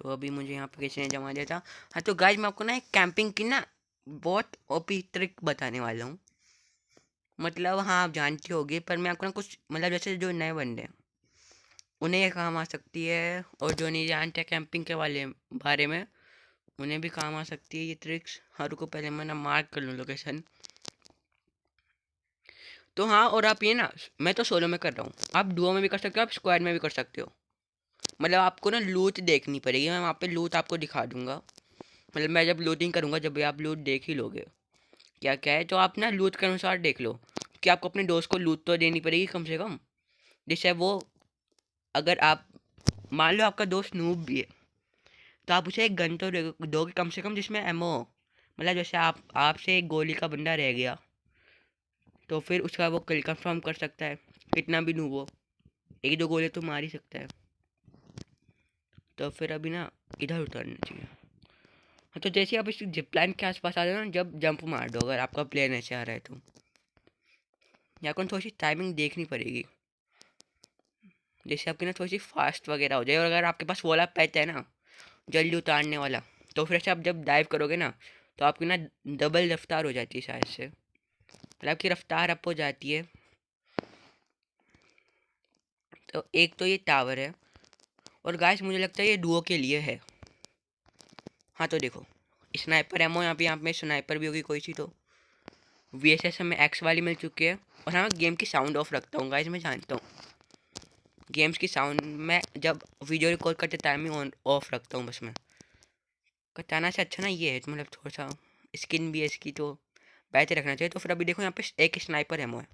तो अभी मुझे यहाँ पे किसी ने जमा दिया था। हाँ तो गाइज मैं आपको ना एक कैंपिंग की ना बहुत ओपी ट्रिक बताने वाला हूँ। मतलब हाँ आप जानती होगी, पर मैं आपको ना कुछ मतलब जैसे जो नए बंदे हैं उन्हें ये काम आ सकती है, और जो नहीं जानते कैंपिंग के वाले बारे में उन्हें भी काम आ सकती है ये ट्रिक्स। हर को पहले मैं ना मार्क कर लूँ लोकेशन। तो हाँ, और आप ये ना, मैं तो सोलो में कर रहा हूँ, आप डुओ में भी कर सकते हो, आप स्क्वाड में भी कर सकते हो। मतलब आपको ना लूट देखनी पड़ेगी, मैं वहाँ पे लूट आपको दिखा दूंगा। मतलब मैं जब लूटिंग करूँगा, जब भी आप लूट देख ही लोगे क्या क्या है, तो आप ना लूट के अनुसार देख लो कि आपको अपने दोस्त को लूट तो देनी पड़ेगी कम से कम, जिससे वो, अगर आप मान लो आपका दोस्त नूब भी है तो आप उसे एक गन तो दोगे कम से कम जिसमें एमओ हो। मतलब जैसे आपसे एक गोली का बंदा रह गया तो फिर उसका वो किल कंफर्म कर सकता है, कितना भी नूब हो, एक दो गोली तो मार ही सकता है। तो फिर अभी ना इधर उतरना चाहिए। हाँ तो जैसे आप इस जिप लाइन के आसपास आ जाओ ना, जब जंप मार दो अगर आपका प्लेन ऐसे आ रहा है तो। या कौन थोड़ी सी टाइमिंग देखनी पड़ेगी, जैसे आपकी ना थोड़ी सी फास्ट वगैरह हो जाए। और अगर आपके पास वो वाला पैच है ना जल्दी उतारने वाला, तो फिर से आप जब डाइव करोगे ना तो आपकी ना डबल रफ्तार हो जाती है शायद से, मतलब आपकी रफ्तार अप हो जाती है। तो एक तो ये टावर है, और गाइस मुझे लगता है ये डुओ के लिए है। हाँ तो देखो, स्नाइपर एमओ यहाँ पे स्नाइपर भी होगी कोई सी तो। वीएसएस हमें एक्स वाली मिल चुकी है। और हाँ, गेम की साउंड ऑफ रखता हूँ गाइस, मैं जानता हूँ गेम्स की साउंड मैं जब वीडियो रिकॉर्ड करते टाइम ही ऑन ऑफ रखता हूँ बस। मैं कटाना से अच्छा ना ये है, तो मतलब थोड़ा सा स्किन भी है इसकी तो बेहतर रखना चाहिए। तो फिर अभी देखो यहाँ पे एक स्नाइपर एमओ है,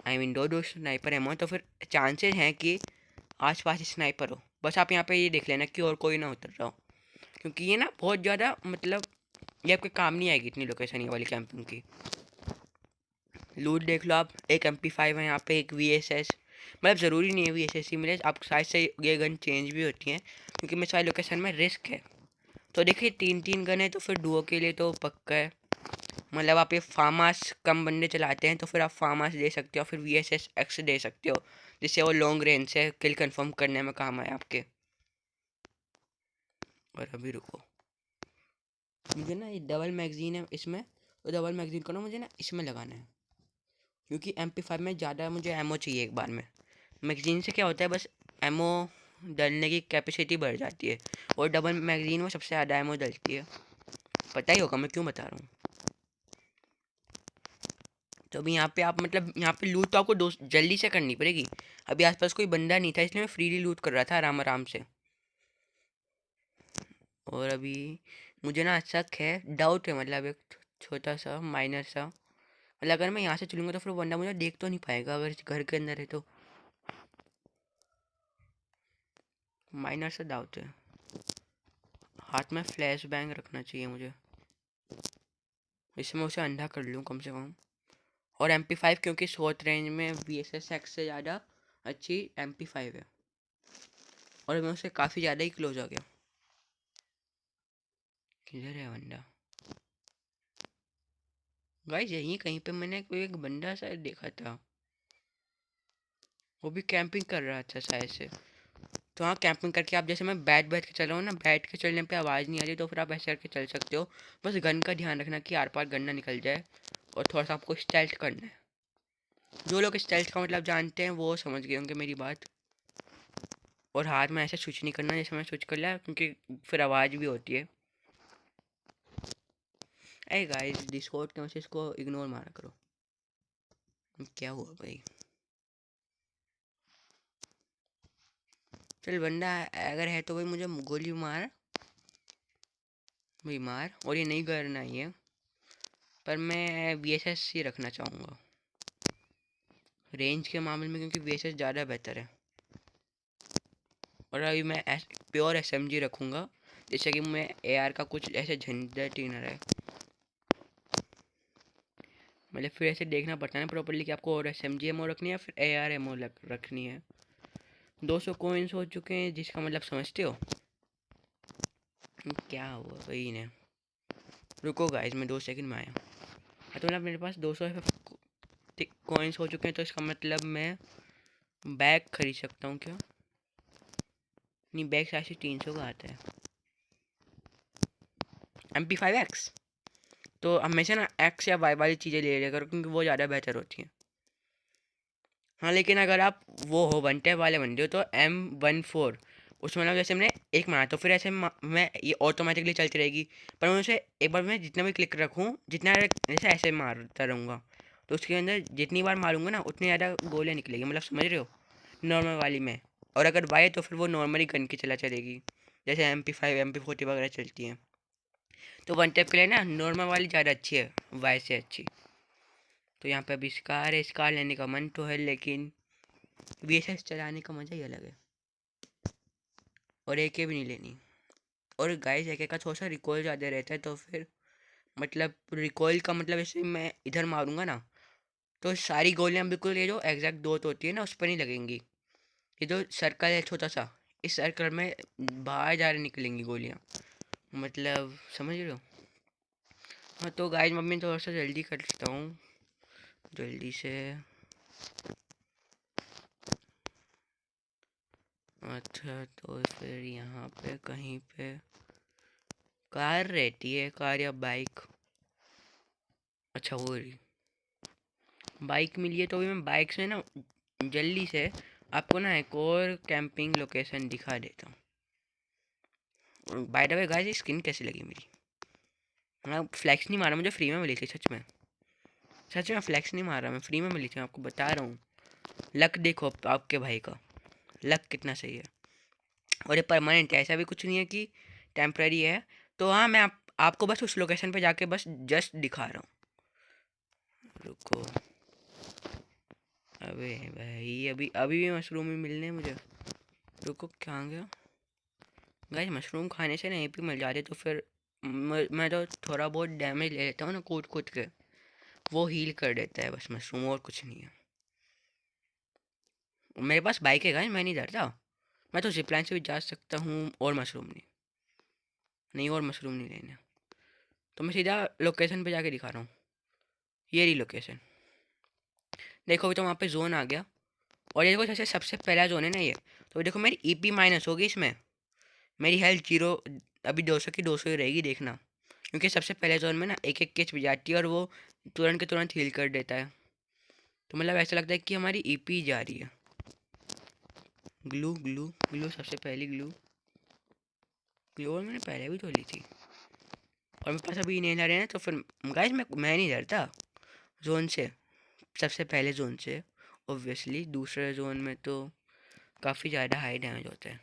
आई मीन दो स्नाइपर एमओ है, तो फिर चांसेस हैं कि आसपास स्नाइपर हो। बस आप यहाँ पे ये देख लेना कि और कोई ना उतर रहा हो, क्योंकि ये ना बहुत ज़्यादा मतलब ये आपके काम नहीं आएगी इतनी लोकेशन ये वाली कैंपिंग की। लूट देख लो आप, एक MP5 है यहाँ पे, एक VSS। मतलब ज़रूरी नहीं है VSS ही मिले, आप साइड से ये गन चेंज भी होती हैं, क्योंकि मेरे सारी लोकेशन में रिस्क है। तो देखिए 3-3 गन है, तो फिर डुओ के लिए तो पक्का है। मतलब आप ये फार्मास कम बंदे चलाते हैं तो फिर आप फार्मास दे सकते हो, फिर VSS X दे सकते हो, जिससे वो लॉन्ग रेंज से किल कंफर्म करने में काम आए आपके। और अभी रुको, मुझे ना ये डबल मैगजीन है इसमें, तो डबल मैगजीन को ना मुझे ना इसमें लगाना है, क्योंकि MP5 में ज़्यादा मुझे एमओ चाहिए एक बार में। मैगजीन से क्या होता है, बस एमओ डलने की कैपेसिटी बढ़ जाती है, और डबल मैगजीन में सबसे ज़्यादा एमओ डलती है। पता ही होगा मैं क्यों बता रहा हूँ। तो अभी यहाँ पे आप मतलब यहाँ पे लूट तो आपको दोस्त जल्दी से करनी पड़ेगी। अभी आसपास कोई बंदा नहीं था, इसलिए मैं फ्रीली लूट कर रहा था आराम आराम से। और अभी मुझे ना शक है, डाउट है, मतलब एक छोटा सा माइनर सा, मतलब अगर मैं यहाँ से चलूँगा तो फिर बंदा मुझे देख तो नहीं पाएगा अगर इस घर के अंदर है तो। माइनर सा डाउट है। हाथ में फ्लैश बैंग रखना चाहिए मुझे, इसमें उसे अंधा कर लूँ कम से कम। और MP5 क्योंकि शॉर्ट रेंज में VSS X से ज़्यादा अच्छी MP5 है, और मैं उससे काफ़ी ज़्यादा ही क्लोज हो गया। किधर है बंदा? गाइस यहीं कहीं पे मैंने कोई एक बंदा शायद देखा था, वो भी कैंपिंग कर रहा था शायद से। तो हाँ, कैंपिंग करके आप, जैसे मैं बैठ बैठ के चल रहा हूँ ना, बैठ के चलने पे आवाज़ नहीं आ रही, तो फिर आप ऐसे करके चल सकते हो। बस गन का ध्यान रखना कि आर पार गन ना निकल जाए, और थोड़ा सा आपको स्टेल्थ करना है। जो लोग स्टेल्थ का मतलब जानते हैं वो समझ गए होंगे मेरी बात। और हाथ में ऐसे स्विच नहीं करना जैसे मैं स्विच कर लिया, क्योंकि फिर आवाज़ भी होती है। अरे गाइस डिस्कॉर्ड के मैसेज को इग्नोर मारा करो। क्या हुआ भाई? चल बंदा अगर है तो भाई मुझे गोली मार भाई, मार। और ये नहीं करना ही है, पर मैं VSS ही रखना चाहूँगा रेंज के मामले में, क्योंकि VSS ज़्यादा बेहतर है। और अभी मैं प्योर SMG रखूँगा, जैसे कि मैं AR का कुछ ऐसे झंझट ही न रहे। मतलब फिर ऐसे देखना पड़ता है ना प्रॉपर्ली कि आपको और SMG एमओ रखनी है फिर AR एमओ रखनी है। 200 कोइंस हो चुके हैं, जिसका मतलब समझते हो क्या हुआ भाई ने। रुको गाइस मैं 2 सेकंड में आया। तो मतलब मेरे पास 200 कोइंस हो चुके हैं, तो इसका मतलब मैं बैग खरीद सकता हूँ क्या? नहीं, बैग शायद से 300 का आता है। MP5X तो हमेशा ना एक्स या वाई वाली चीज़ें ले लिया करो, क्योंकि वो ज़्यादा बेहतर होती हैं। हाँ, लेकिन अगर आप वो हो वन टैप वाले बंदे हो तो M14 उसमें मतलब जैसे मैंने एक मारा तो फिर ऐसे मैं ये ऑटोमेटिकली चलती रहेगी। पर मैं उसे एक बार मैं जितना भी क्लिक रखूँ, जितना जैसे ऐसे मारता रहूँगा, तो उसके अंदर जितनी बार मारूंगा ना उतनी ज़्यादा गोलियाँ निकलेगी, मतलब समझ रहे हो, नॉर्मल वाली में। और अगर वाई तो फिर वो नॉर्मली गन की चला चलेगी, जैसे MP5 MP40 वगैरह चलती हैं। तो वन टैप के लिए ना नॉर्मल वाली ज़्यादा अच्छी है वाई से अच्छी। तो यहाँ पे अभी स्कार है, स्कार लेने का मन तो है, लेकिन VSS चलाने का मज़ा ही अलग है। और AK भी नहीं लेनी। और गाइस AK का थोड़ा सा रिकॉइल ज़्यादा रहता है, तो फिर मतलब रिकॉइल का मतलब जैसे मैं इधर मारूंगा ना तो सारी गोलियां बिल्कुल ये जो एग्जैक्ट डॉट होती है ना उस पर नहीं लगेंगी। ये जो सर्कल है छोटा सा, इस सर्कल में बाहर जा रहे निकलेंगी गोलियां, मतलब समझ रहे हो। हाँ तो गाइस मम्मी थोड़ा सा जल्दी करता हूँ, जल्दी से। अच्छा तो फिर यहाँ पे कहीं पे कार रहती है, कार या बाइक। अच्छा वो रही बाइक मिली है, तो भी मैं बाइक से ना जल्दी से आपको ना एक और कैंपिंग लोकेशन दिखा देता हूँ। By the way guys skin कैसी लगी मेरी? मैं फ्लैक्स नहीं मारा, मुझे फ्री में मिली थी, सच में फ्लैक्स नहीं मारा, मैं फ्री में मिली थी, मैं आपको बता रहा हूँ। लक देखो आपके भाई का, लक कितना सही है। और ये परमानेंट है, ऐसा भी कुछ नहीं है कि टेम्प्रेरी है। तो हाँ मैं आपको बस उस लोकेशन पे जाके बस जस्ट दिखा रहा हूँ, रुको। अबे भाई अभी अभी भी मशरूम ही मिलने हैं मुझे, रुको कहाँ गया। गाइस मशरूम खाने से ना AP मिल जाती है, तो फिर मैं तो थोड़ा बहुत डैमेज ले लेता हूँ ना कूद कूद के, वो हील कर देता है बस मशरूम, और कुछ नहीं है। मेरे पास बाइक है गाइस, मैं नहीं डरता, मैं तो जिपलाइन से भी जा सकता हूँ। और मशरूम नहीं, नहीं और मशरूम नहीं लेना। तो मैं सीधा लोकेशन पे जाके दिखा रहा हूँ, ये रही लोकेशन। देखो अभी तो वहाँ पे जोन आ गया, और ये देखो जैसे सबसे पहला जोन है ना ये, तो देखो मेरी EP माइनस होगी इसमें, मेरी हेल्थ जीरो, अभी 200 की 200 ही रहेगी देखना, क्योंकि सबसे पहले जोन में ना एक एक केच भी जाती है और वो तुरंत के तुरंत हील कर देता है। तो मतलब ऐसा लगता है कि हमारी EP जा रही है। ग्लू ग्लू ग्लू, सबसे पहली ग्लू, ग्लू और मैंने पहले भी तो ली थी, और मेरे पास अभी नहीं ला रहे हैं। तो फिर गाइस मैं नहीं डरता जोन से, सबसे पहले जोन से ऑब्वियसली। दूसरे जोन में तो काफ़ी ज़्यादा हाई डैमेज होता है।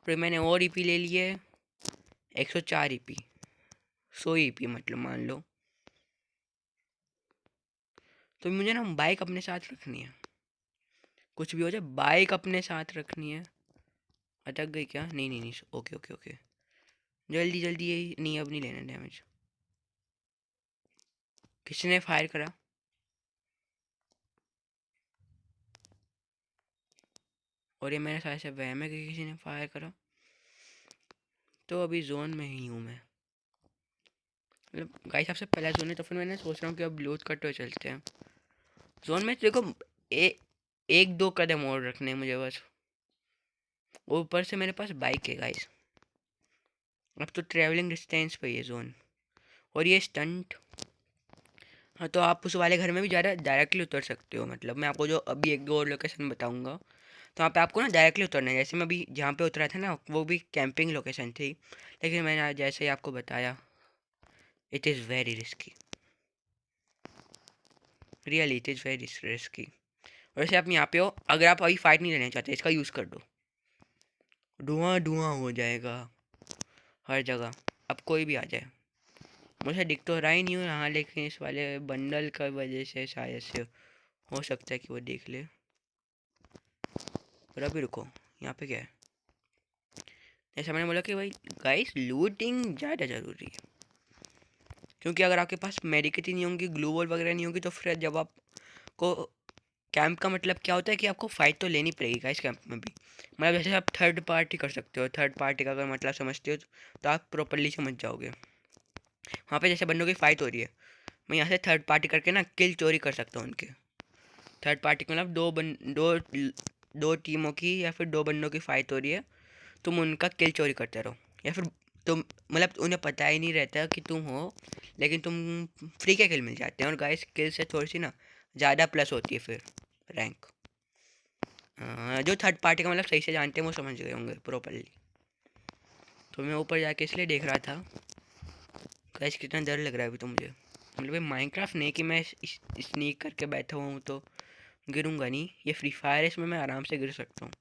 फिर मैंने और EP ले लिए, 104 EP, 100 EP मतलब मान लो। तो मुझे ना बाइक अपने साथ रखनी है, कुछ भी हो जाए बाइक अपने साथ रखनी है। अटक गई क्या? नहीं नहीं नहीं, ओके ओके ओके, जल्दी जल्दी, यही नहीं अब नहीं लेना डैमेज। किसने फायर करा? और ये मेरे साथ से वहम है कि किसी ने फायर करा। तो अभी जोन में ही हूँ मैं, मतलब गाइस सबसे पहला जोन है, तो फिर मैंने सोच रहा हूँ कि अब लूट करते हुए चलते हैं जोन में। देखो एक दो कदम और रखने हैं मुझे बस, ऊपर से मेरे पास बाइक है गाइस। अब तो ट्रैवलिंग डिस्टेंस पे ये जोन, और ये स्टंट। हाँ तो आप उस वाले घर में भी ज़्यादा डायरेक्टली उतर सकते हो, मतलब मैं आपको जो अभी एक दो और लोकेशन बताऊंगा, तो वहाँ पे आपको ना डायरेक्टली उतरना है। जैसे मैं अभी जहाँ पे उतरा था ना वो भी कैंपिंग लोकेशन थी, लेकिन मैंने आज जैसे ही आपको बताया, it is very risky, really it is very risky. वैसे आप यहाँ पे हो, अगर आप अभी फाइट नहीं लेना चाहते इसका यूज़ कर दो, धुआं धुआं हो जाएगा हर जगह, अब कोई भी आ जाए। मुझे दिख तो रहा ही नहीं हो यहाँ, लेकिन इस वाले बंडल का वजह से शायद से हो सकता है कि वो देख ले। और अभी रुको, यहाँ पे क्या है? जैसा मैंने बोला कि भाई गाइस लूटिंग ज़्यादा ज़रूरी है, क्योंकि अगर आपके पास मेडिकेट ही नहीं होंगी, ग्लू वॉल वगैरह नहीं होगी, तो फिर जब आपको कैंप का मतलब क्या होता है कि आपको फाइट तो लेनी पड़ेगी गाइस कैंप में भी। मतलब जैसे आप थर्ड पार्टी कर सकते हो, थर्ड पार्टी का अगर मतलब समझते हो तो आप प्रॉपरली समझ जाओगे। वहाँ पे जैसे बंदों की फाइट हो रही है, मैं यहाँ से थर्ड पार्टी करके ना किल चोरी कर सकता हूँ उनके। थर्ड पार्टी मतलब दो टीमों की या फिर दो बंदों की फाइट हो रही है, तुम उनका किल चोरी करते रहो, या फिर तुम मतलब उन्हें पता ही नहीं रहता कि तुम हो, लेकिन तुम फ्री के किल मिल जाते हैं। और गाइस किल से थोड़ी सी ना ज़्यादा प्लस होती है फिर रैंक। जो थर्ड पार्टी का मतलब सही से जानते हैं वो समझ गए होंगे प्रॉपरली। तो मैं ऊपर जाके इसलिए देख रहा था। गाइस कितना डर लग रहा है अभी तो मुझे, मतलब ये माइनक्राफ्ट नहीं कि मैं स्नीक करके बैठा हुआ हूँ तो गिरूंगा नहीं, ये फ्री फायर है, इसमें मैं आराम से गिर सकता हूँ।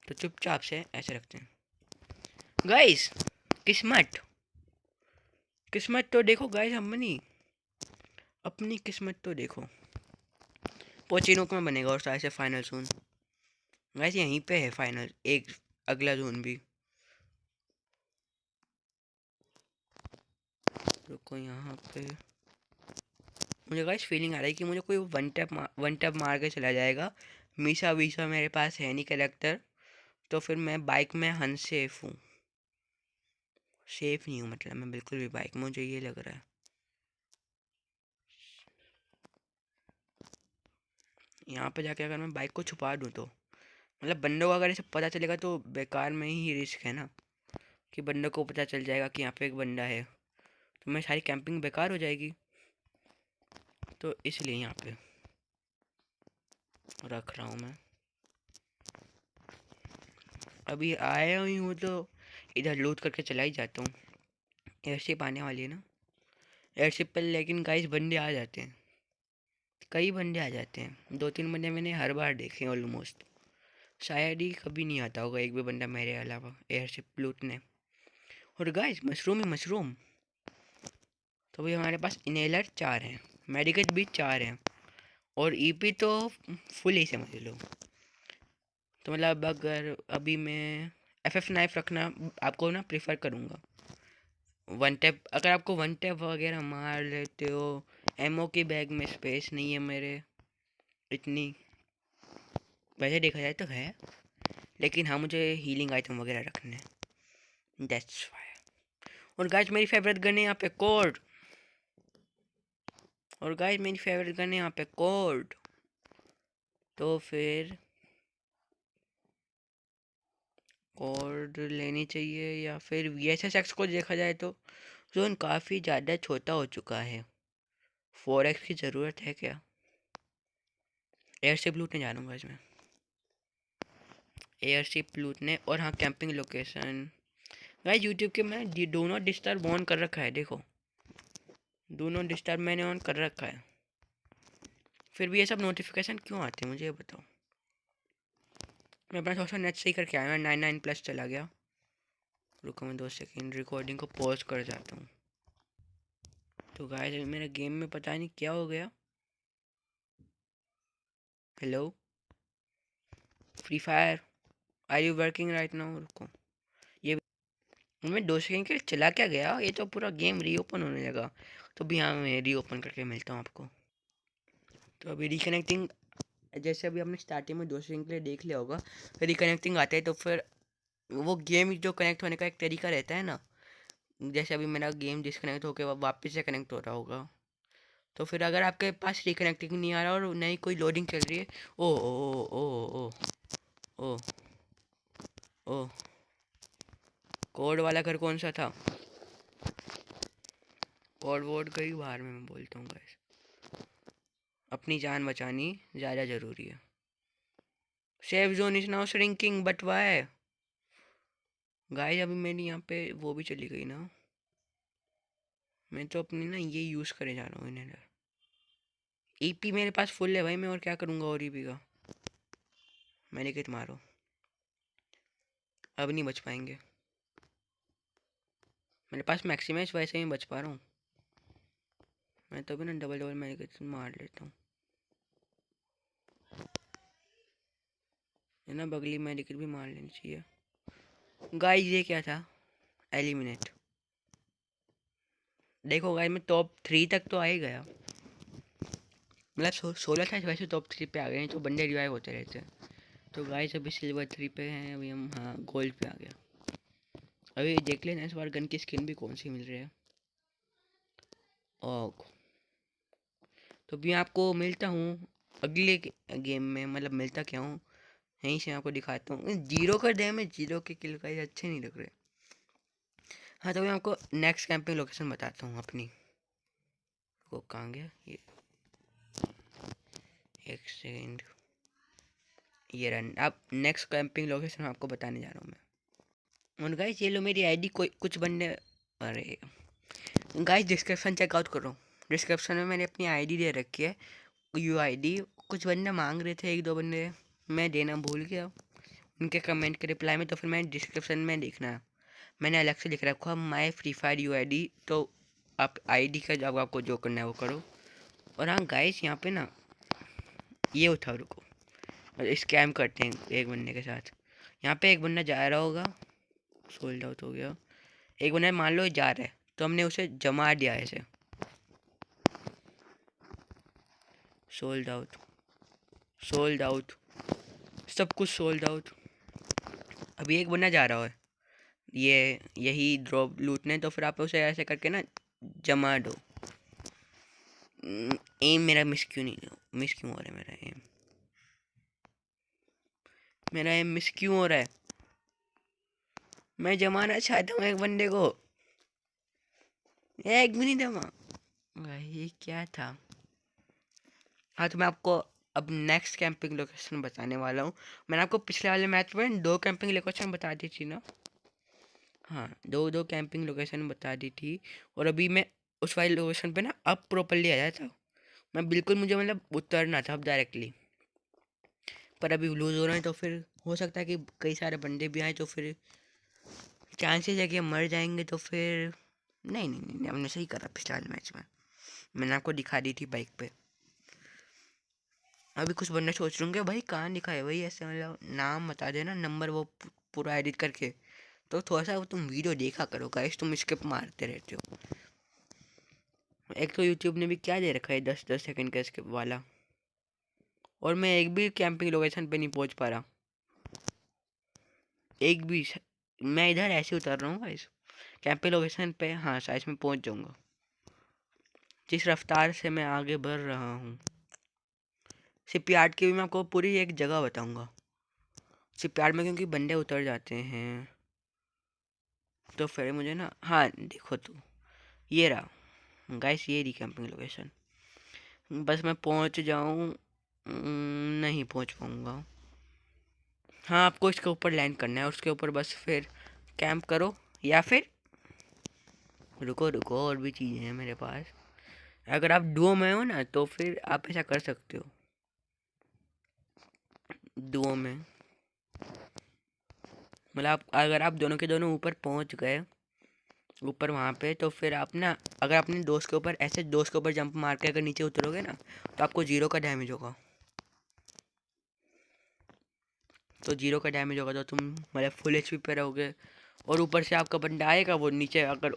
तो चुपचाप से ऐसे रखते हैं गाइस। किस्मत किस्मत तो देखो गाइस, अपनी किस्मत तो देखो। पोचिनो में बनेगा और शायद से फाइनल जोन। गाइस यहीं पे है फाइनल, एक अगला जोन भी। रुको यहाँ पे, मुझे गाइस फीलिंग आ रही है कि मुझे कोई वन टैप मार के चला जाएगा। मीसा वीसा मेरे पास है नहीं कैरेक्टर, तो फिर मैं बाइक में अनसेफ हूँ। सेफ नहीं हूँ मतलब मैं बिल्कुल भी बाइक में, मुझे ये लग रहा है। यहाँ पे जाके अगर मैं बाइक को छुपा दूँ तो मतलब बंदों को अगर इसे पता चलेगा तो बेकार में ही रिस्क है ना, कि बंदों को पता चल जाएगा कि यहाँ पे एक बंदा है, तो मेरी सारी कैंपिंग बेकार हो जाएगी। तो इसलिए यहाँ पे रख रहा हूँ मैं। अभी आया हुई हूँ तो इधर लूट करके चला ही जाता हूँ। एयरशिप आने वाली है ना एयरशिप पर, लेकिन गाइस बंदे आ जाते हैं, कई बंदे आ जाते हैं। 2-3 बंदे मैंने हर बार देखे ऑलमोस्ट। शायद ही कभी नहीं आता होगा एक भी बंदा मेरे अलावा एयरशिप लूटने। और गाइस मशरूम ही मशरूम। तो भाई हमारे पास इनहेलर 4 हैं, मेडिकेट भी 4 हैं, और ईपी तो फुल ही समझ लो। तो मतलब अगर अभी मैं एफएफ नाइफ रखना आपको ना प्रेफर करूँगा। वन टैप अगर आपको वन टैप वगैरह मार लेते हो, एमओ की बैग में स्पेस नहीं है मेरे इतनी, वैसे देखा जाए तो है, लेकिन हाँ मुझे हीलिंग आइटम वगैरह रखने हैं, दैट्स वाई। और गाइस मेरी फेवरेट गन है यहाँ पे कोड। और गाइस मेरी फेवरेट गन है यहाँ पे कोड। तो फिर कोड लेनी चाहिए, या फिर वीएसएसएक्स को देखा जाए तो जोन काफ़ी ज़्यादा छोटा हो चुका है। 4x की ज़रूरत है क्या? एयरशिप लूटने जा रहा हूँ इसमें, एयरशिप लूटने। और हाँ कैंपिंग लोकेशन गाइस यूट्यूब के मैं डू नॉट डिस्टर्ब ऑन कर रखा है, देखो डू नॉट डिस्टर्ब मैंने ऑन कर रखा है, फिर भी ये सब नोटिफिकेशन क्यों आते हैं मुझे ये बताओ। मैं अपना थोड़ा सा नेट सही करके आया, मैं 99+ चला गया। रुको मैं 2 सेकेंड रिकॉर्डिंग को पॉज कर जाता हूँ। तो गाइस मेरे गेम में पता नहीं क्या हो गया। Hello Free Fire, are you working right now? रुको ये मैं 2 सेकेंड के लिए चला क्या गया, ये तो पूरा गेम रीओपन होने लगा। तो भी हाँ मैं रीओपन करके मिलता हूँ आपको। तो अभी रिकनेक्टिंग, जैसे अभी आपने स्टार्टिंग में 2 सेकेंड के लिए देख लिया होगा, रिकनेक्टिंग आते हैं तो फिर वो गेम जो कनेक्ट होने का एक तरीका रहता है ना, जैसे अभी मेरा गेम डिस्कनेक्ट होकर वापस से कनेक्ट हो रहा होगा। तो फिर अगर आपके पास रिकनेक्टिंग नहीं आ रहा और नई कोई लोडिंग चल रही है, ओ ओ ओ ओ ओ ओ, कोड वाला घर कौन सा था? कोड वोड कई बार में मैं बोलता हूँ गाइस, अपनी जान बचानी ज़्यादा ज़रूरी है। Safe zone is now shrinking but why? Guys अभी मेरी यहाँ पे वो भी चली गई ना, मैं तो अपनी ना ये यूज़ करे जा रहा हूँ इन्हें। ईपी मेरे पास फुल है भाई, मैं और क्या करूँगा और ईपी का। मैंने कित मारो, अब नहीं बच पाएंगे। मेरे पास मैक्सिमाइज वैसे ही बच पा रहा हूँ मैं, तो भी ना डबल डबल मैजिक मार लेता हूँ। है ना बगली मैजिक भी मार लेनी चाहिए। गाइस ये क्या था? एलिमिनेट। देखो गाइस मैं टॉप 3 तक तो आ ही गया, मतलब 16 था वैसे टॉप 3 पे आ गए, नहीं तो बंदे रिवाइव होते रहते हैं। तो गाइस अभी सिल्वर 3 पे हैं, अभी हम हाँ गोल्ड पे आ गया। अभी देख लेना इस बार गन की स्किन भी कौन सी मिल रही है। ओह तो भी आपको मिलता हूँ अगले गेम में, मतलब मिलता क्या हूँ यहीं से आपको दिखाता हूँ। जीरो कर दे, मैं जीरो के किल का अच्छे नहीं लग रहे। हाँ तो मैं आपको नेक्स्ट कैंपिंग लोकेशन बताता हूँ अपनी। वो कहाँ गया ये, एक सेकेंड, ये रन। अब नेक्स्ट कैंपिंग लोकेशन आपको बताने जा रहा हूँ मैं। और गाइस ये लो मेरी आईडी, कोई कुछ बंदे, अरे गाइस डिस्क्रिप्शन चेकआउट करो। डिस्क्रिप्शन में मैंने अपनी आईडी दे रखी है, यूआईडी। कुछ बंदे मांग रहे थे, एक दो बंदे, मैं देना भूल गया उनके कमेंट के रिप्लाई में, तो फिर मैंने डिस्क्रिप्शन में देखना, मैंने अलग से लिख रखा माई फ्री फायर यूआईडी। तो आप आईडी का जब आपको जो करना है वो करो। और हाँ गाइस यहाँ पे ना ये उठाओ, रुको, और स्कैम करते हैं एक बंदे के साथ। यहाँ पे एक बंदा जा रहा होगा, सोल्ड आउट हो गया। एक बंदा मान लो जा रहा है, तो हमने उसे जमा दिया ऐसे, सोल्ड आउट, सोल्ड आउट, सब कुछ सोल्ड आउट। अभी एक बंदा जा रहा है ये यही ड्रॉप लूटने, तो फिर आप उसे ऐसे करके ना जमा दो। एम मेरा मिस क्यों नहीं, मिस क्यों हो रहा है मेरा एम, मेरा एम मिस क्यों हो रहा है। मैं जमाना चाहता हूँ एक बंदे को, एक भी नहीं जमा। भाई ये क्या था। हाँ तो मैं आपको अब नेक्स्ट कैंपिंग लोकेशन बताने वाला हूँ। मैंने आपको पिछले वाले मैच में 2 कैंपिंग लोकेशन बता दी थी ना, हाँ 2 कैंपिंग लोकेशन बता दी थी। और अभी मैं उस वाली लोकेशन पे ना अब प्रॉपरली आया था, मैं बिल्कुल, मुझे मतलब उतरना था अब डायरेक्टली, पर अभी लूज़ हो रहे हैं, तो फिर हो सकता है कि कई सारे बंदे भी आए, तो फिर चांसेस है कि हम मर जाएंगे। तो फिर नहीं नहीं नहीं, हमने सही करा पिछले वाले मैच में, मैंने आपको दिखा दी थी बाइक पे। अभी कुछ बंदे सोच रहे होंगे भाई कहाँ लिखा है भाई ऐसे, मतलब नाम बता देना, नंबर, वो पूरा एडिट करके। तो थोड़ा सा तुम वीडियो देखा करो गाइस, तुम स्किप मारते रहते हो। एक तो यूट्यूब ने भी क्या दे रखा है 10-10 सेकंड का स्किप वाला, और मैं एक भी कैंपिंग लोकेशन पे नहीं पहुंच पा रहा, एक भी। मैं इधर ऐसे उतर रहा हूँ गाइस कैंपिंग लोकेशन पे, हाँ शायद मैं पहुंच जाऊंगा जिस रफ्तार से मैं आगे बढ़ रहा हूँ। शिपयार्ड की भी मैं आपको पूरी एक जगह बताऊंगा, शिपयार्ड में क्योंकि बंदे उतर जाते हैं, तो फिर मुझे ना, हाँ देखो तो ये रहा गाइस, ये रही कैंपिंग लोकेशन। बस मैं पहुंच जाऊं, नहीं पहुंच पाऊंगा। हाँ आपको इसके ऊपर लैंड करना है, उसके ऊपर बस फिर कैंप करो, या फिर रुको रुको, और भी चीज़ें हैं मेरे पास। अगर आप डुओ में हो ना, तो फिर आप ऐसा कर सकते हो डुओ में, मतलब अगर आप दोनों के दोनों ऊपर पहुंच गए, ऊपर वहाँ पे, तो फिर आप ना, अगर अपने दोस्त के ऊपर ऐसे, दोस्त के ऊपर जंप मार के अगर नीचे उतरोगे ना, तो आपको 0 का डैमेज होगा। तो 0 का डैमेज होगा तो तुम मतलब फुल एचपी पे रहोगे, और ऊपर से आपका बंदा आएगा, वो नीचे अगर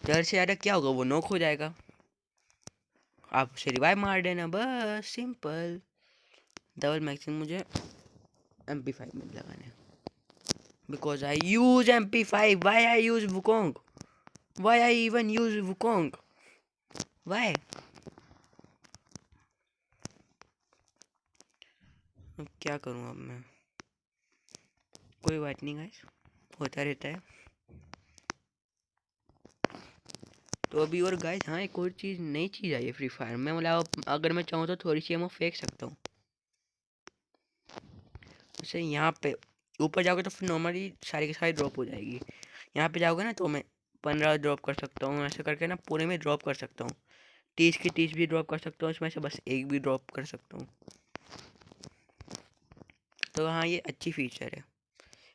डर से ज़्यादा क्या होगा, वो नॉक हो जाएगा, आप उसे रिवाइव मार देना, बस सिंपल। डबल मैक्सिंग मुझे MP5 में लगाने, because I use MP5, why I use Wukong, why I even use Wukong, why. क्या करूँ अब मैं, कोई बात नहीं गाइस, होता रहता है। तो अभी और गाइस, हाँ एक और चीज़, नई चीज़ आई है फ्री फायर में, मतलब अगर मैं चाहूँ तो थोड़ी सी एमो फेंक सकता हूँ। जैसे यहाँ पे ऊपर जाओगे तो फिर नॉर्मली सारी की सारी ड्रॉप हो जाएगी, यहाँ पे जाओगे ना तो मैं 15 ड्रॉप कर सकता हूँ, ऐसे करके ना पूरे में ड्रॉप कर सकता हूँ, 30 की 30 भी ड्रॉप कर सकता हूँ, इसमें से बस एक भी ड्रॉप कर सकता हूँ। तो हाँ ये अच्छी फीचर है।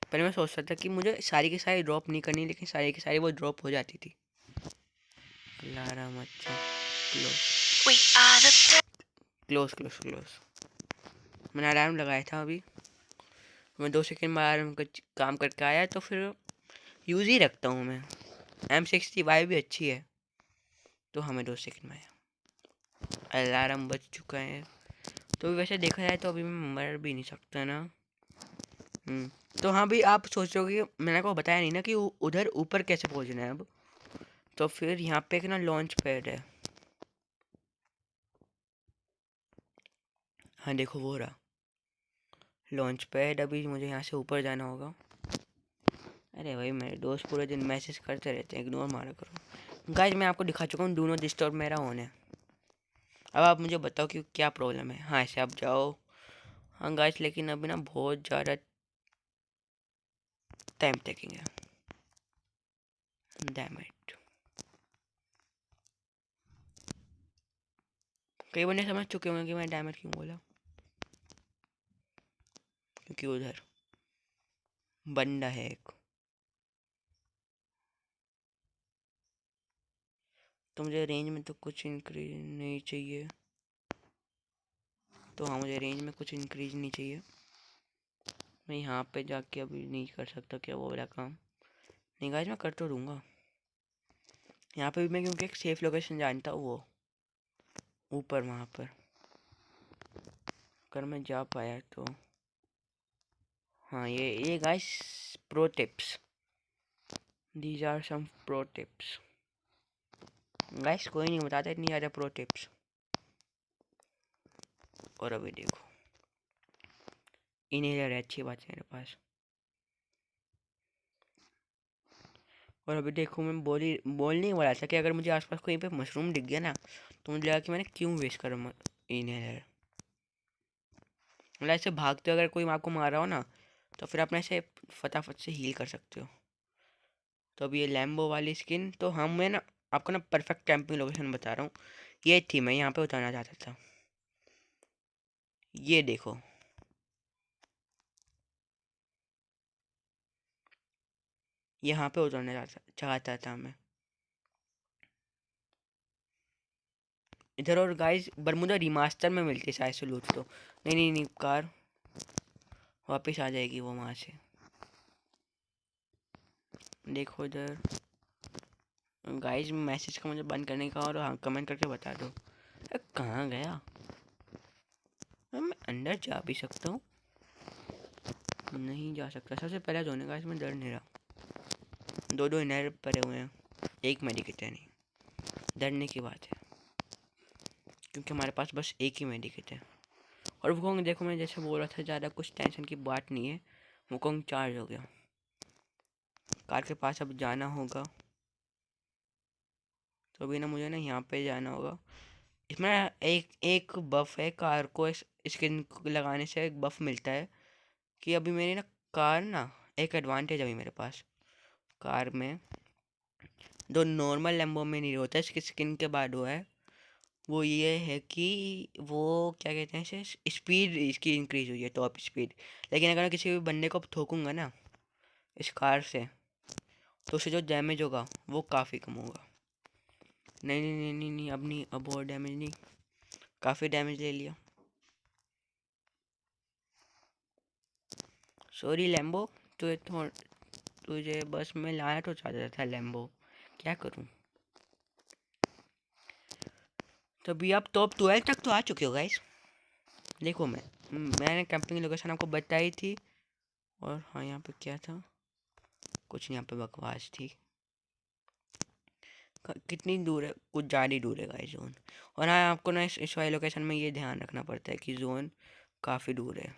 पहले मैं सोचता था कि मुझे सारी की सारी ड्रॉप नहीं करनी, लेकिन सारी की सारी वो ड्रॉप हो जाती थी। अलार्म, अच्छा क्लोज क्लोज क्लोज क्लोज, मैंने अलार्म लगाया था अभी, मैं 2 सेकंड में अलार्म का काम करके आया, तो फिर यूज़ ही रखता हूँ मैं। M60Y भी अच्छी है, तो हमें 2 सेकंड में आया, अलार्म बज चुका है। तो वैसे देखा जाए तो अभी मैं मर भी नहीं सकता ना। तो हाँ भाई, आप सोचोगे मैंने आपको बताया नहीं ना कि उधर ऊपर कैसे पहुँचना है अब। तो फिर यहाँ पे एक ना लॉन्च पैड है, हाँ देखो वो रहा लॉन्च पैड। अभी मुझे यहाँ से ऊपर जाना होगा। अरे भाई मेरे दोस्त पूरे दिन मैसेज करते रहते हैं, इग्नोर मारा करो। गाइस मैं आपको दिखा चुका हूँ डू नॉट डिस्टर्ब मेरा ऑन है। अब आप मुझे बताओ कि क्या प्रॉब्लम है। हाँ ऐसे आप जाओ। हाँ गाइस लेकिन अभी ना बहुत ज़्यादा टाइम टेकिंग है। Damn it. कई बंदे समझ चुके होंगे कि मैं डैमेज क्यों बोला, क्योंकि उधर बंदा है एक। तो मुझे रेंज में तो कुछ इंक्रीज नहीं चाहिए। तो हाँ मुझे रेंज में कुछ इंक्रीज नहीं चाहिए। मैं यहाँ पे जाके अभी नहीं कर सकता क्या वो वाला काम। नहीं गाइस मैं कर तो दूँगा। यहाँ पे भी मैं क्योंकि एक सेफ लोकेशन जानता हूँ, वो ऊपर वहाँ पर अगर मैं जा पाया तो। हाँ ये guys pro tips, these are some pro tips. Guys कोई नहीं बताता इतनी ज़्यादा प्रो टिप्स। और अभी देखो इन्हेलर है, अच्छी बात है मेरे पास। और अभी देखो मैं बोलने वाला था कि अगर मुझे आसपास कहीं पे मशरूम दिख गया ना तो मुझे लगा कि मैंने क्यों वेस्ट करा इन्हेलर। मतलब ऐसे भागते अगर कोई आपको मार रहा हो ना तो फिर आप ऐसे फटाफट से हील कर सकते हो। तो अभी ये लैम्बो वाली स्किन तो हम मैं ना आपको ना परफेक्ट कैंपिंग लोकेशन बता रहा हूँ। ये थी मैं यहाँ पे उतारना चाहता था। ये देखो यहाँ पे उतारना चाहता था मैं इधर। और गाइस बरमुदा रिमास्टर में मिलती है शायद से लूट तो। नहीं नहीं नहीं कार वापस आ जाएगी वो वहाँ से। देखो इधर गाइस मैसेज का मुझे बंद करने का और हाँ कमेंट करके बता दो। कहाँ गया मैं अंदर जा भी सकता हूँ, नहीं जा सकता। सबसे पहले धोने का इसमें डर नहीं रहा। दो इनर पड़े हुए हैं, एक मेडिकेट है। नहीं डरने की बात है क्योंकि हमारे पास बस एक ही मेडिकेट है। और वुकोंग देखो मैं जैसे बोल रहा था ज़्यादा कुछ टेंशन की बात नहीं है। वुकोंग चार्ज हो गया। कार के पास अब जाना होगा। तो अभी ना मुझे ना यहाँ पे जाना होगा। इसमें एक एक बफ़ है कार को स्किन लगाने से एक बफ़ मिलता है कि अभी मेरी ना कार ना एक एडवांटेज अभी मेरे पास कार में जो नॉर्मल लैम्बो में नहीं होता इसकी स्किन के बाद वो है। वो ये है कि वो क्या कहते हैं इसे स्पीड इसकी इंक्रीज हुई है, टॉप स्पीड। लेकिन अगर मैं किसी भी बंदे को ठोकूंगा ना इस कार से तो उसे जो डैमेज होगा वो काफ़ी कम होगा। नहीं नहीं नहीं नहीं नहीं अब नहीं, अब और डैमेज नहीं, काफ़ी डैमेज ले लिया। सॉरी लैम्बो, तुझे बस मैं लाया तो चाहता था लैम्बो, क्या करूं। तभी आप टॉप 12 तक तो आ चुके हो गाइस। देखो मैंने कैंपिंग लोकेशन आपको बताई थी। और हाँ यहाँ पे क्या था, कुछ यहाँ पे बकवास थी। कितनी दूर है, कुछ ज़्यादा दूर है गाइस जोन। और हाँ आपको ना इस वाली लोकेशन में ये ध्यान रखना पड़ता है कि जोन काफ़ी दूर है।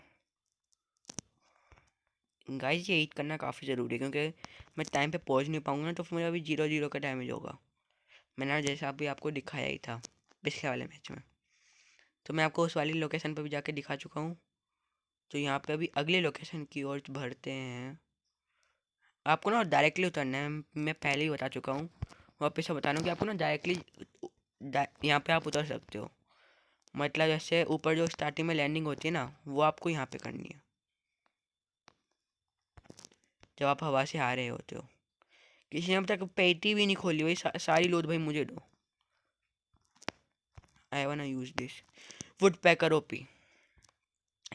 गाइस ये ईट करना काफ़ी ज़रूरी है क्योंकि मैं टाइम पे पहुंच नहीं पाऊंगा ना तो फिर मेरा अभी 0-0 का डैमेज होगा। मैंने जैसा अभी आपको दिखाया ही था पिछले वाले मैच में। तो मैं आपको उस वाली लोकेशन पर भी जाके दिखा चुका हूँ। तो यहाँ पे अभी अगले लोकेशन की ओर बढ़ते हैं। आपको ना डायरेक्टली उतरना है, मैं पहले ही बता चुका हूँ। वापस से बता रहा हूँ कि आपको ना डायरेक्टली यहाँ पे आप उतर सकते हो। मतलब जैसे ऊपर जो स्टार्टिंग में लैंडिंग होती है ना वो आपको यहाँ पे करनी है जब आप हवा से आ रहे होते हो। किसी ने अब तक पेटी भी नहीं खोली भाई, सारी लोड भाई मुझे दो। आई वाना use this would packer OP.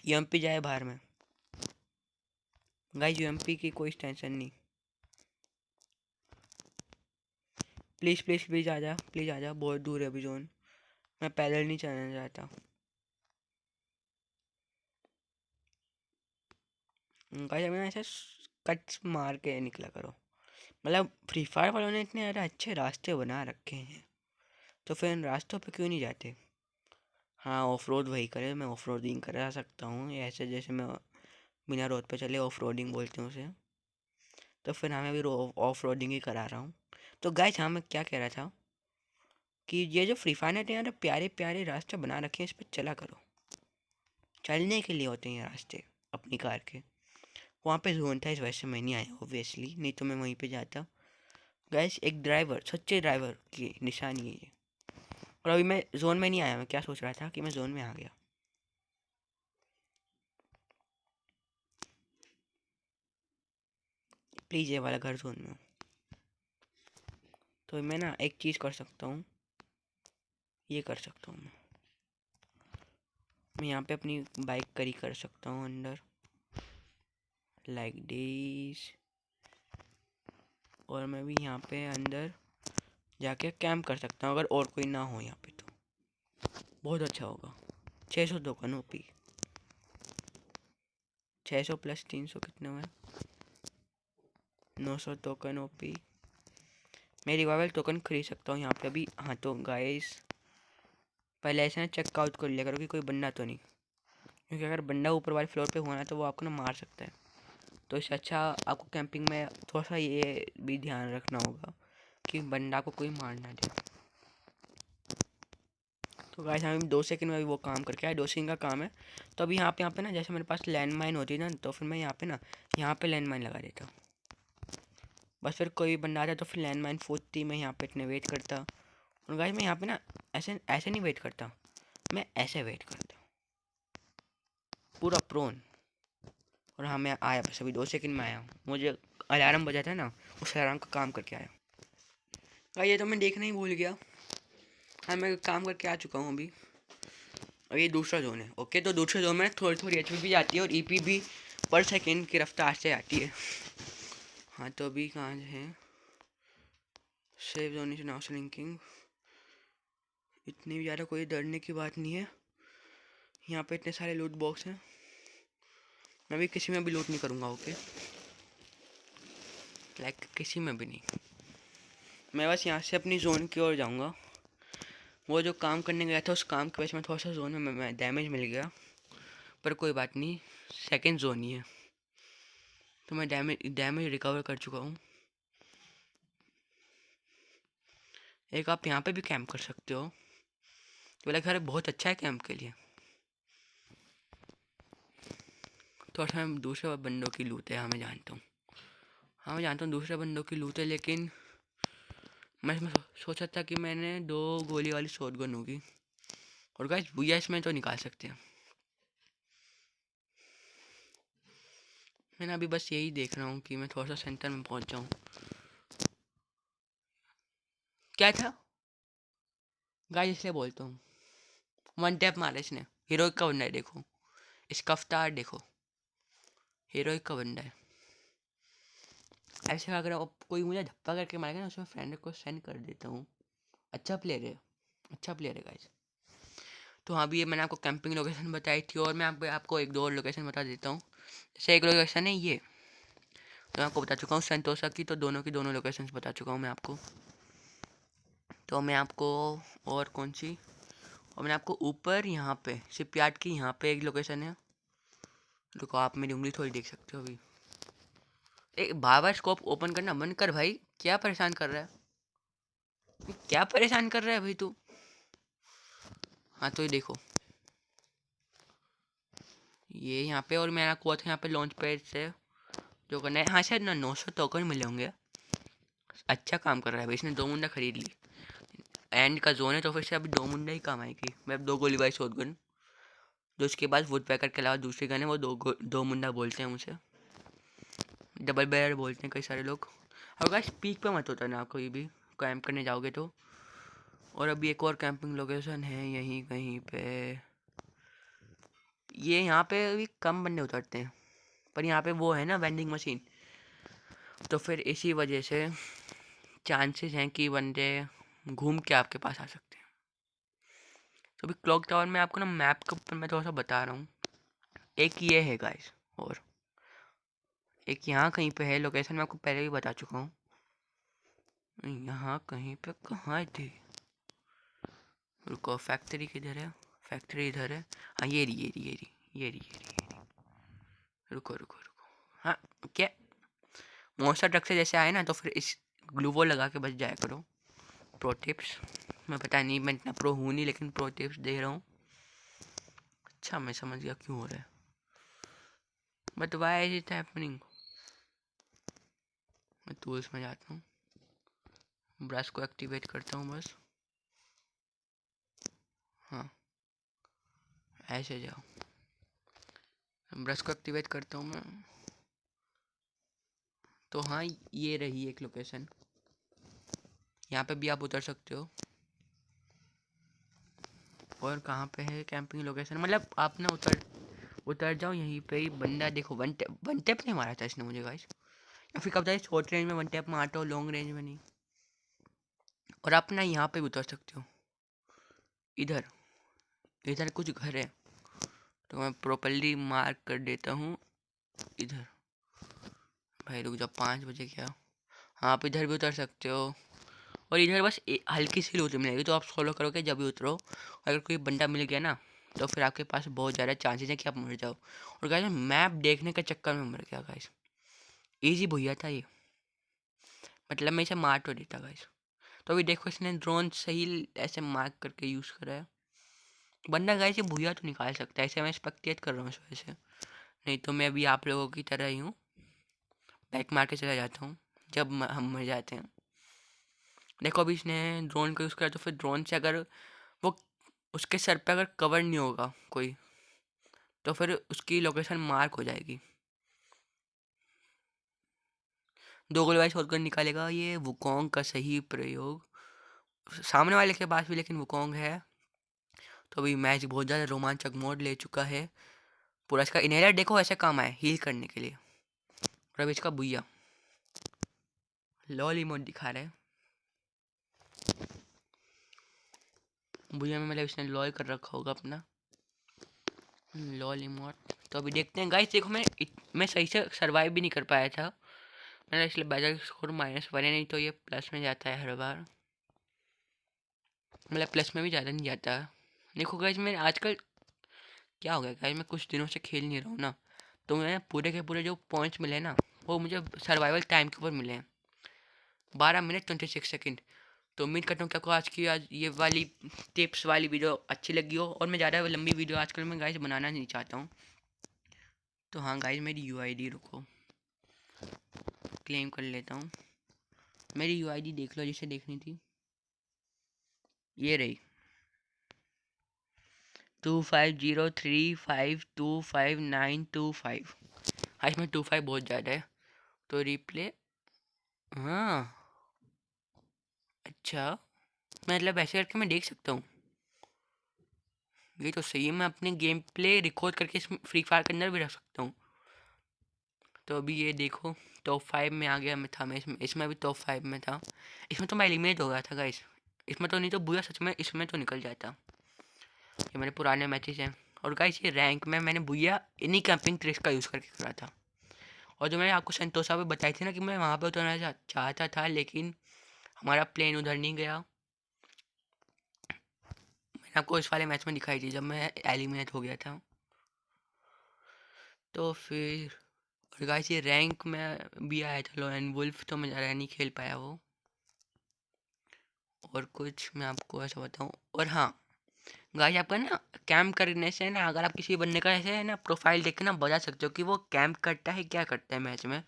UMP जाए बाहर में गाइस, यूएमपी की कोई टेंशन नहीं। प्लीज़ प्लीज़ प्लीज़ आ जा, प्लीज़ आ जा, बहुत दूर है अभी जोन। मैं पैदल नहीं चलना चाहता। गाइस अभी ना ऐसे कट्स मार के निकला करो। मतलब फ्री फायर वालों ने इतने ज़्यादा अच्छे रास्ते बना रखे हैं तो फिर इन रास्तों पे क्यों नहीं जाते। हाँ ऑफ रोड वही करे, मैं ऑफ रोडिंग करा सकता हूँ ऐसे जैसे मैं बिना रोड पे चले, ऑफ रोडिंग बोलते हैं उसे। तो फिर हमें अभी ऑफ रोडिंग ही करा रहा हूँ। तो गाइस हाँ, मैं क्या कह रहा था कि ये जो फ्री फायर ने यार प्यारे प्यारे रास्ते बना रखे हैं, इस पर चला करो। चलने के लिए होते हैं ये रास्ते अपनी कार के। वहाँ पे जोन था, इस वजह से मैं नहीं आया ऑब्वियसली, नहीं तो मैं वहीं पे जाता। गाइस एक ड्राइवर, सच्चे ड्राइवर की निशानी है ये। और अभी मैं जोन में नहीं आया, मैं क्या सोच रहा था कि मैं जोन में आ गया। प्लीज़ ये वाला घर जोन में हो। तो मैं ना एक चीज़ कर सकता हूँ, ये कर सकता हूँ मैं यहाँ पे अपनी बाइक करी कर सकता हूँ अंदर, लाइक दिस। और मैं भी यहाँ पे अंदर जाके कैंप कर सकता हूँ, अगर और कोई ना हो यहाँ पे तो बहुत अच्छा होगा। 600 टोकन ओपी, 600 प्लस 300 कितने हुए, 900 टोकन ओपी। मैं रिवाइवल टोकन खरीद सकता हूँ यहाँ पे अभी। हाँ तो गाइस पहले ऐसे ना चेकआउट कर लिया करो कि कोई बंदा तो नहीं, क्योंकि अगर बंदा ऊपर वाले फ्लोर पे हुआ ना तो वो आपको ना मार सकता है। तो इससे अच्छा आपको कैंपिंग में थोड़ा सा ये भी ध्यान रखना होगा कि बंदा को कोई मार ना दे। तो गाइस हम 2 सेकंड में अभी वो काम करके आए, 2 सेकंड का काम है। तो अभी यहाँ पे ना जैसे मेरे पास लैंड माइन होती ना, तो फिर मैं यहाँ पे लैंड माइन लगा देता। बस फिर कोई बंदा आता तो फिर लैंड माइन फूटती, मैं यहाँ पे इतने वेट करता। और गाइस मैं यहाँ पे ना ऐसे ऐसे नहीं वेट करता, मैं ऐसे वेट करता पूरा प्रोन। और हाँ मैं आया, बस अभी 2 सेकंड में आया। मुझे अलार्म बजा था ना, उस अलार्म का काम करके आया। ये तो मैं देखना ही भूल गया। हाँ मैं काम करके आ चुका हूँ अभी। और ये दूसरा जोन है। ओके तो दूसरे जोन में थोड़ी थोड़ी एच भी आती है और ईपी भी पर सेकंड की रफ्तार से आती है। हाँ तो अभी कहाँ है, save zone is now linking. इतनी भी ज़्यादा कोई डरने की बात नहीं है। यहाँ पे इतने सारे लूट बॉक्स हैं, मैं भी किसी में भी लूट नहीं करूँगा। ओके लाइक किसी में भी नहीं, मैं बस यहाँ से अपनी जोन की ओर जाऊँगा। वो जो काम करने गया था उस काम की वजह से मैं थोड़ा सा जोन में मैं डैमेज मिल गया, पर कोई बात नहीं, सेकंड जोन ही है तो मैं डैमेज रिकवर कर चुका हूँ। एक आप यहाँ पे भी कैंप कर सकते हो, तो मेरा घर बहुत अच्छा है कैंप के लिए। थोड़ा सा दूसरे बंदों की लूट है, हाँ मैं जानता हूँ, हाँ मैं जानता हूँ दूसरे बंदों की लूट है, लेकिन मैं इसमें सोचा था कि मैंने 2 गोली वाली शॉटगन होगी। और गाइस भैया इसमें तो निकाल सकते हैं। मैं ना अभी बस यही देख रहा हूँ कि मैं थोड़ा सा सेंटर में पहुँच जाऊँ। क्या था गाइस, इसलिए बोलता हूँ, वन टैप मारा इसने। हीरोइक का बंदा है, देखो इसका अवतार देखो, हीरोइक का बंदा है। ऐसे अगर कोई मुझे धप्पा करके मारेगा ना, उसमें फ्रेंड को सेंड कर देता हूँ। अच्छा प्लेयर है, अच्छा प्लेयर है गाइस। तो हाँ, अभी ये मैंने आपको कैंपिंग लोकेशन बताई थी, और मैं आपको एक दो और लोकेशन बता देता हूँ। जैसे एक लोकेशन है ये, तो मैं आपको बता चुका हूँ सेंटोसा की, तो दोनों की दोनों लोकेशन बता चुका हूँ मैं आपको। तो मैं आपको और कौन सी, और मैंने आपको ऊपर यहाँ पे शिपयार्ड की यहाँ पे एक लोकेशन है। रुको, आप मेरी उंगली थोड़ी देख सकते हो अभी। एक बार स्कोप ओपन करना बंद कर भाई, क्या परेशान कर रहा है, क्या परेशान कर रहा है भाई तू। हाँ तो ये देखो, ये यहाँ पे, और मेरा कोड यहाँ पे लॉन्च पेज से जो करना है। हाँ शायद ना 900 टोकन मिले होंगे। अच्छा काम कर रहा है भाई, इसने 2 मुंडा खरीद ली। एंड का जोन है तो फिर से अभी 2 मुंडा ही काम आएगी। मैं अब 2 गोली बाई शॉटगन, जो उसके बाद वुड पैकर के अलावा दूसरी गन है, वो 2 मुंडा बोलते हैं मुझे, डबल बैरल बोलते हैं कई सारे लोग। और गाइस पीक पे मत होता ना कोई भी कैंप करने जाओगे तो। और अभी एक और कैंपिंग लोकेशन है यहीं कहीं पे, ये यहाँ पे भी कम बंदे उतरते हैं, पर यहाँ पे वो है ना वेंडिंग मशीन, तो फिर इसी वजह से चांसेस हैं कि बंदे घूम के आपके पास आ सकते हैं। तो अभी क्लॉक टावर में आपको ना मैप के ऊपर मैं थोड़ा सा बता रहा हूँ। एक ये है गाइस, और एक यहाँ कहीं पे है लोकेशन, मैं आपको पहले भी बता चुका हूँ। यहाँ कहीं पे कहाँ थी, रुको, फैक्ट्री किधर है, फैक्ट्री इधर है। हाँ ये रही, ये रही, ये रही, ये रही, ये रही, ये रही। रुको रुको रुको। हाँ, क्या मॉन्स्टर ट्रक से जैसे आए ना तो फिर इस ग्लूवो लगा के बच जाया करो। प्रो टिप्स, मैं पता नहीं, मैं इतना प्रो हूँ नहीं, लेकिन प्रो टिप्स दे रहा हूँ। अच्छा, मैं समझ गया क्यों हो रहा है, but why is it happening. मैं टूल्स में जाता हूँ, ब्रश को एक्टिवेट करता हूँ बस। हाँ, ऐसे जाओ, ब्रश को एक्टिवेट करता हूँ मैं। तो हाँ, ये रही एक लोकेशन, यहाँ पे भी आप उतर सकते हो। और कहाँ पे है कैंपिंग लोकेशन, मतलब आप ना उतर जाओ यहीं पे ही। बंदा देखो, वन टैप नहीं मारा था इसने मुझे गाइस, या फिर कब था शॉर्ट रेंज में वन टैप मारता हो, लॉन्ग रेंज में नहीं। और आप ना यहाँ पे भी उतर सकते हो, इधर इधर कुछ घर है, तो मैं प्रॉपरली मार्क कर देता हूँ इधर। भाई रुक जाओ, 5 बजे क्या। हाँ, आप इधर भी उतर सकते हो। और इधर बस हल्की सी लूट मिलेगी, तो आप फॉलो करोगे जब भी उतरो। अगर कोई बंदा मिल गया ना तो फिर आपके पास बहुत ज़्यादा चांसेस है कि आप मर जाओ। और गाइस, मैप देखने के चक्कर में मर गया गाइस। इजी भैया था ये, मतलब मैं इसे मार तो देता गाइस। तो अभी देखो, इसने ड्रोन सही ऐसे मार्क करके यूज़ करा है। बंदा गाइस ये भैया तो निकाल सकता है, ऐसे मैं स्पेक्टेट कर रहा हूँ इस वजह से। नहीं तो मैं अभी आप लोगों की तरह ही हूँ, बैक मार के चला जाता हूँ जब हम मर जाते हैं। देखो, अभी इसने ड्रोन का यूज़ करा, तो फिर ड्रोन से अगर वो उसके सर पे अगर कवर नहीं होगा कोई, तो फिर उसकी लोकेशन मार्क हो जाएगी। दो गोलीबारी शॉटगन निकालेगा ये वुकोंग का सही प्रयोग सामने वाले के पास भी, लेकिन वुकोंग है। तो अभी मैच बहुत ज़्यादा रोमांचक मोड ले चुका है। पूरा इसका इनहेलर देखो ऐसे काम आए हील करने के लिए। और अभी इसका बुया लॉल इमोट दिखा रहा है। बुया में मतलब इसने लॉल कर रखा होगा अपना लॉल इमोट। तो अभी देखते हैं गाइस। देखो, मैं सही से सर्वाइव भी नहीं कर पाया था, मेरा इसलिए बैटल स्कोर -1 है, नहीं तो ये प्लस में जाता है हर बार। मतलब प्लस में भी ज़्यादा नहीं जाता। देखो गाइस, मैं आजकल क्या हो गया गाइस, मैं कुछ दिनों से खेल नहीं रहा हूँ ना, तो मैं पूरे के पूरे जो पॉइंट्स मिले ना वो मुझे सर्वाइवल टाइम के ऊपर मिले हैं, 12 मिनट 26 सेकेंड। तो उम्मीद करता हूँ कि आपको आज ये वाली टिप्स वाली वीडियो अच्छी लगी हो। और मैं ज़्यादा लंबी वीडियो आजकल मैं गाइस बनाना नहीं चाहता हूँ। तो हाँ गाइस, मेरी यूआईडी रुको क्लेम कर लेता हूँ। मेरी यूआईडी देख लो जिसे देखनी थी, ये रही 2503525925। हाँ, इसमें 25 बहुत ज़्यादा है, तो रिप्ले। हाँ, अच्छा, मतलब ऐसे करके मैं देख सकता हूँ, ये तो सही है। मैं अपने गेम प्ले रिकॉर्ड करके इसमें फ्री फायर के अंदर भी रख सकता हूँ। तो अभी ये देखो, टॉप 5 में आ गया मैं था, मैं इसमें भी टॉप 5 में था। इसमें तो मैं एलिमिनेट हो गया था गाइस, इसमें तो नहीं तो बुरा सच में इसमें तो निकल जाता। ये मेरे पुराने मैचेस हैं। और गाइस, ये रैंक में मैंने बुया इन्हीं कैंपिंग ट्रिक्स का यूज़ करके करा था। और जो मैंने आपको संतोषा पे बताई थी ना कि मैं वहाँ पे उतरना चाहता था, लेकिन हमारा प्लेन उधर नहीं गया। मैंने आपको इस वाले मैच में दिखाई थी जब मैं एलिमिनेट हो गया था। तो फिर और गाइस, ये रैंक में भी आया था लॉयन वुल्फ, तो मैं ज़्यादा नहीं खेल पाया वो। और कुछ मैं आपको ऐसा बताऊँ, और हाँ गाइस, आपका ना कैंप करने से ना, अगर आप किसी बंदे का ऐसे है ना प्रोफाइल देख के ना बता सकते हो कि वो कैंप करता है क्या करता है मैच में।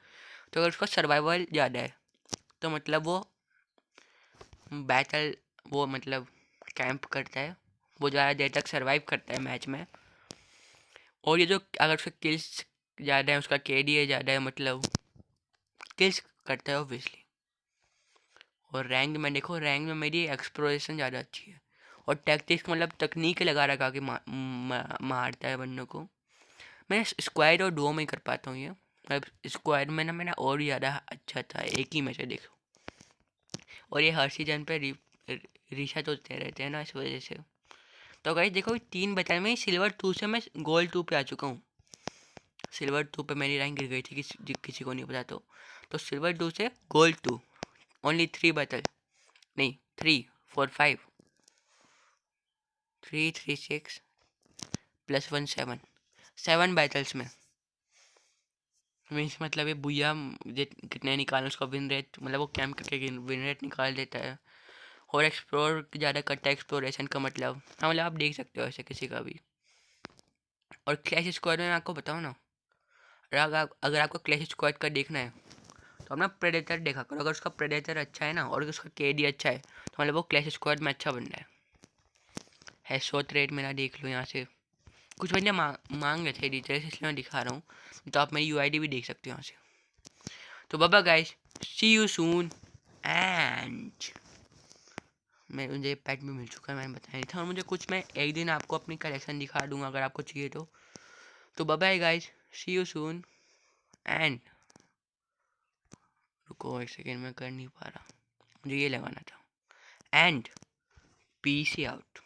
तो अगर उसका सर्वाइवल ज़्यादा है तो मतलब वो बैटल वो मतलब कैंप करता है, वो ज़्यादा देर तक सर्वाइव करता है मैच में। और ये जो अगर उसका किल्स ज़्यादा है, उसका केडीए ज़्यादा है, मतलब किल्स करता है ऑब्वियसली। और रैंक में देखो, रैंक में मेरी एक्सप्लोरेशन ज़्यादा अच्छी है। और टैक्टिक्स मतलब तकनीक लगा रखा कि मारता है बंदों को। मैं स्क्वाड और डुओ में ही कर पाता हूँ ये, मतलब स्क्वाड में ना मेरा और ज़्यादा अच्छा था एक ही में से देखो। और ये हर सीजन पे रिसेट होते रहते हैं ना, इस वजह से। तो गाइस देखो, 3 बचा में सिल्वर 2 से मैं गोल्ड 2 पे आ चुका हूँ। सिल्वर 2 पे मेरी रैंक गिर गई थी, किसी को नहीं पता। तो सिल्वर 2 से गोल्ड 2, ओनली 3 बैटल, नहीं 3 4 5 3 3 6 +1 7 7 बैटल्स में। मीन्स मतलब ये भैया कितने निकाले उसका विन रेट, मतलब वो कैंप करके विन रेट निकाल देता है। और एक्सप्लोर ज़्यादा करता है, एक्सप्लोरेशन का मतलब। हाँ मतलब आप देख सकते हो ऐसे किसी का भी। और क्लैश स्क्वाड में मैं आपको बताऊँ ना, अगर आपको क्लैश स्क्वाड का देखना है तो अपना प्रेडेटर देखा करो। अगर उसका प्रेडेटर अच्छा है ना और उसका केडी अच्छा है तो मतलब वो क्लैश स्क्वाड में अच्छा बन रहा है। शॉट रेट मेरा देख लो यहाँ से, कुछ बंदे मांग रहे थे डिटेल्स, इसलिए मैं दिखा रहा हूँ। तो आप मेरी यूआईडी भी देख सकते हो यहाँ से। तो बाबा guys, see you soon. And मैं मुझे पैट भी मिल चुका है, मैंने बताया नहीं था। और मुझे कुछ, मैं एक दिन आपको अपनी कलेक्शन दिखा दूंगा अगर आपको चाहिए तो। Bye bye guys, see you soon. And रुको एक सेकेंड, मैं कर नहीं पा रहा, मुझे ये लगाना था। And peace out.